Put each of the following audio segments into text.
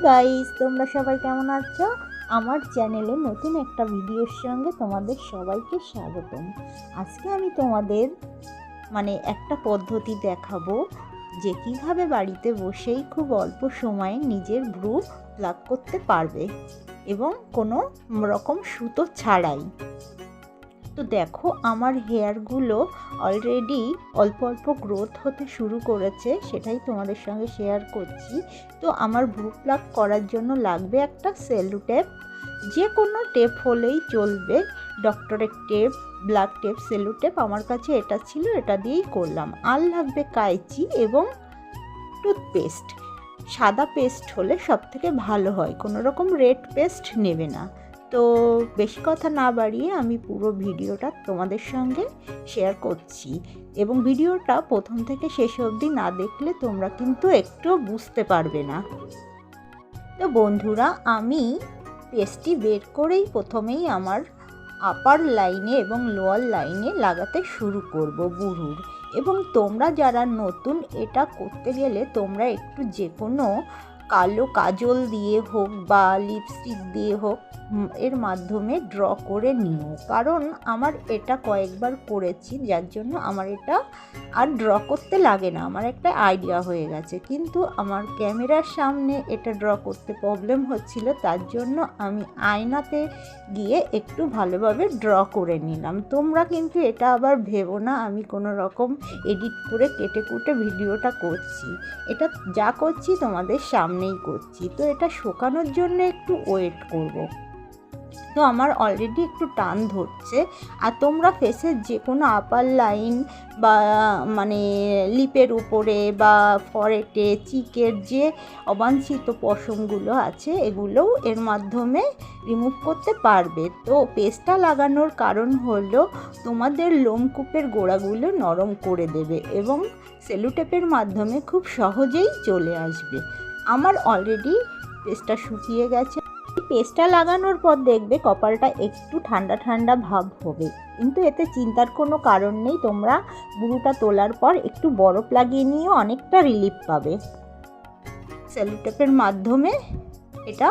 Guys, তোমরা সবাই কেমন আছো? আমার চ্যানেলে নতুন একটা ভিডিওর সঙ্গে তোমাদের সবাইকে স্বাগতম। আজকে আমি তোমাদের একটা পদ্ধতি দেখাবো যে কিভাবে বাড়িতে বসেই খুব অল্প সময়ে নিজের ভ্রু প্লাক করতে পারবে এবং কোনো রকম সুতো ছাড়াই। তো দেখো, আমার হেয়ারগুলো অলরেডি অল্প অল্প গ্রোথ হতে শুরু করেছে, সেটাই তোমাদের সঙ্গে শেয়ার করছি। তো আমার ভ্রু প্লাক করার জন্য লাগবে একটা সেলো টেপ, যে কোনো টেপ হলেই চলবে, ডক্টরের tape, black tape, cello tape. আমার কাছে এটা ছিল, এটা দিয়েই করলাম। আর লাগবে কাঁচি এবং টুথপেস্ট। সাদা পেস্ট হলে সব থেকে ভালো হয়, কোনো রকম রেড পেস্ট নেবে না। তো বেশি কথা না বাড়িয়ে আমি পুরো ভিডিওটা তোমাদের সঙ্গে শেয়ার করছি, এবং ভিডিওটা প্রথম থেকে শেষ অবধি না দেখলে তোমরা কিন্তু একটু বুঝতে পারবে না। তো বন্ধুরা, আমি পেস্টটি বের করেই প্রথমেই আমার আপার লাইনে এবং লোয়ার লাইনে লাগাতে শুরু করব বুড়ুর। এবং তোমরা যারা নতুন, এটা করতে গেলে তোমরা একটু যে কোনো কালো কাজল দিয়ে হোক বা লিপস্টিক দিয়ে হোক এর মাধ্যমে ড্র করে নিও, কারণ আমার এটা কয়েকবার করেছি, যার জন্য আমার এটা আর ড্র করতে লাগে না, আমার একটা আইডিয়া হয়ে গেছে। কিন্তু আমার ক্যামেরার সামনে এটা ড্র করতে প্রবলেম হচ্ছিল, তার জন্য আমি আয়নাতে গিয়ে একটু ভালোভাবে ড্র করে নিলাম। তোমরা কিন্তু এটা আবার ভেবো না আমি কোনো রকম এডিট করে কেটে কুটে ভিডিওটা করছি, এটা যা করছি তোমাদের সামনেই করছি। তো এটা শুকানোর জন্য একটু ওয়েট করব। তো আমার অলরেডি একটু টান ধরছে। আর তোমরা ফেসের যে কোনো আপার লাইন বা লিপের উপরে বা ফরেটে, চিকের যে অবাঞ্ছিত পশমগুলো আছে এগুলোও এর মাধ্যমে রিমুভ করতে পারবে। তো পেস্টটা লাগানোর কারণ হলো তোমাদের লোমকূপের গোড়াগুলো নরম করে দেবে এবং সেলোটেপের মাধ্যমে খুব সহজেই চলে আসবে। আমার অলরেডি পেস্টটা শুকিয়ে গেছে। পেস্টটা লাগানোর পর দেখবে কপালটা একটু ঠান্ডা ঠান্ডা ভাব হবে, কিন্তু এতে চিন্তার কোনো কারণ নেই। তোমরা বুড়োটা তোলার পর একটু বরফ লাগিয়ে নিয়েও অনেকটা রিলিফ পাবে। সেলোটেপের মাধ্যমে এটা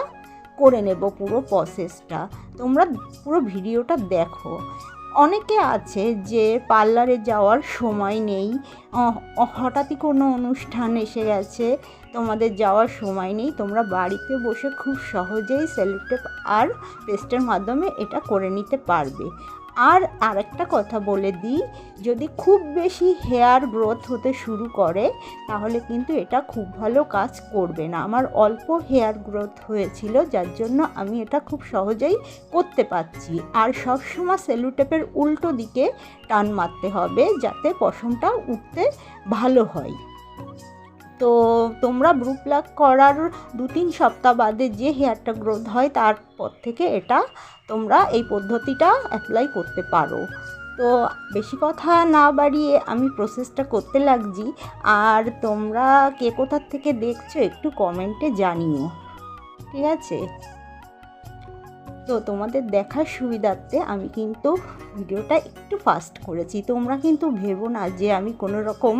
করে নেব পুরো প্রসেসটা। তোমরা পুরো ভিডিওটা দেখো। অনেকে আছে যে পার্লারে যাওয়ার সময় নেই, হঠাৎই কোনো অনুষ্ঠান এসে গেছে, তোমাদের যাওয়ার সময় নেই, তোমরা বাড়িতে বসে খুব সহজেই সেলোটেপ আর পেস্টের মাধ্যমে এটা করে নিতে পারবে। আর আরেকটা কথা বলে দিই, যদি খুব বেশি হেয়ার গ্রোথ হতে শুরু করে তাহলে কিন্তু এটা খুব ভালো কাজ করবে না। আমার অল্প হেয়ার গ্রোথ হয়েছিল, যার জন্য আমি এটা খুব সহজেই করতে পারছি। আর সবসময় সেলোটেপের উল্টো দিকে টান মারতে হবে যাতে পশমটা উঠতে ভালো হয়। তো তোমরা ভ্রু প্লাক করার 2-3 সপ্তাহ বাদে যে হেয়ারটা গ্রোথ হয় তারপর থেকে এটা তোমরা এই পদ্ধতিটা অ্যাপ্লাই করতে পারো। তো বেশি কথা না বাড়িয়ে আমি প্রসেসটা করতে লাগছি। আর তোমরা কে কোথার থেকে দেখছো একটু কমেন্টে জানিও, ঠিক আছে? তো তোমাদের দেখার সুবিধার্থে আমি কিন্তু ভিডিওটা একটু ফাস্ট করেছি। তোমরা কিন্তু ভেবো না যে আমি কোনো রকম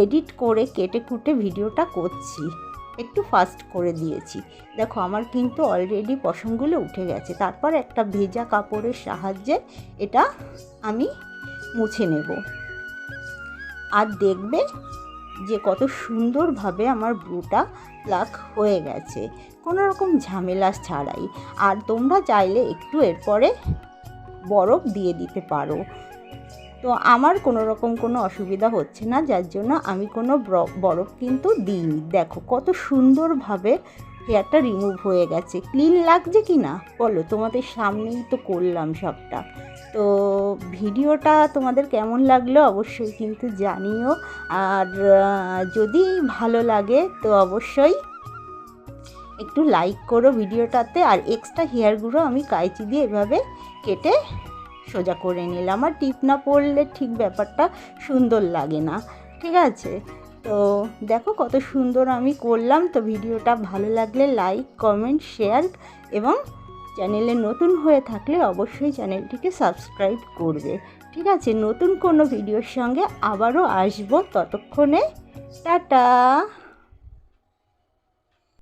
এডিট করে কেটে কুটে ভিডিওটা করছি, একটু ফাস্ট করে দিয়েছি। দেখো, আমার কিন্তু অলরেডি পশমগুলো উঠে গেছে। তারপর একটা ভেজা কাপড়ের সাহায্যে এটা আমি মুছে নেব। আর দেখবে যে কত সুন্দরভাবে আমার ভ্রুটা প্লাক হয়ে গেছে, কোনো রকম ঝামেলা ছাড়াই। আর তোমরা চাইলে একটু এরপরে বরফ দিয়ে দিতে পারো। তো আমার কোনো রকম কোনো অসুবিধা হচ্ছে না, যার জন্য আমি কোনো বরফ কিন্তু দিইনি। দেখো কত সুন্দরভাবে হেয়ারটা রিমুভ হয়ে গেছে। ক্লিন লাগছে কি না বলো? তোমাদের সামনেই তো করলাম সবটা। তো ভিডিওটা তোমাদের কেমন লাগলো অবশ্যই কিন্তু জানিও। আর যদি ভালো লাগে তো অবশ্যই একটু লাইক করো ভিডিওটাতে। আর এক্সট্রা হেয়ারগুলো আমি কাঁচি দিয়ে এভাবে কেটে সোজা করে নিলাম। আর টিপ না পড়লে ঠিক ব্যাপারটা সুন্দর লাগে না, ঠিক আছে? তো দেখো কত সুন্দর আমি করলাম। তো ভিডিওটা ভালো লাগলে লাইক, কমেন্ট, শেয়ার এবং চ্যানেলে নতুন হয়ে থাকলে অবশ্যই চ্যানেলটিকে সাবস্ক্রাইব করবে, ঠিক আছে? নতুন কোনো ভিডিওর সঙ্গে আবারও আসবো, ততক্ষণে টাটা।